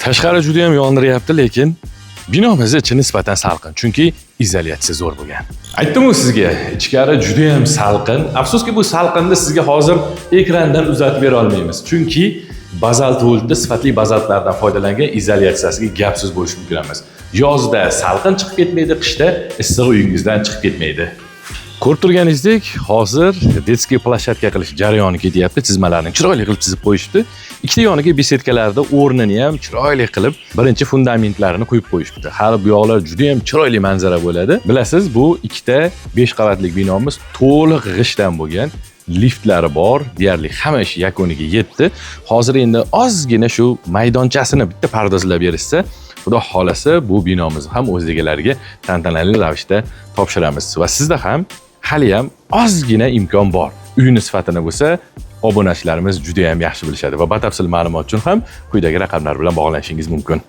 Tashqari juda ham yondiryapti, lekin binomiz ichi nisbatan salqin, chunki izolyatsiya zo'r bo'lgan. Aytdim-ku sizga, ichkari juda ham salqin. Afsuski bu salqinni sizga hozir ekrandan uzatib bera olmaymiz, chunki bazalt ultda sifatli bazaltlardan foydalangan izolyatsiyasiga gapsiz bo'lish mumkin emas. Yozda salqin chiqib ketmaydi, qishda issiq uyingizdan chiqib ketmaydi. Ko'rib turganingizdek, hozir detskiy plashatka qilish jarayoni ketyapti. Chizmalarni chiroyli qilib chizib qo'yishdi. Ikkita yoniga besetkalarda o'rnini ham chiroyli qilib, birinchi fundamentlarini qo'yib qo'yishdi. Har bu yoqlar juda ham chiroyli manzara bo'ladi. Bilasiz, bu ikkita 5 qavatli binomiz to'liq g'ishdan bo'lgan. Liftlari bor, deyarli hamma ish yakuniga yetdi. Hozir endi ozgina shu maydonchasini bitta pardozlab berishsa, Xudo xolasa bu binomizni ham o'z egalariga tantanali ravishda topshiramiz. Va sizda ham hali ham ozgina imkon bor. Uyni sifatini bo'lsa, obunachilarimiz juda ham yaxshi bilishadi va batafsil ma'lumot uchun ham quyidagi raqamlar bilan bog'lanishingiz mumkin.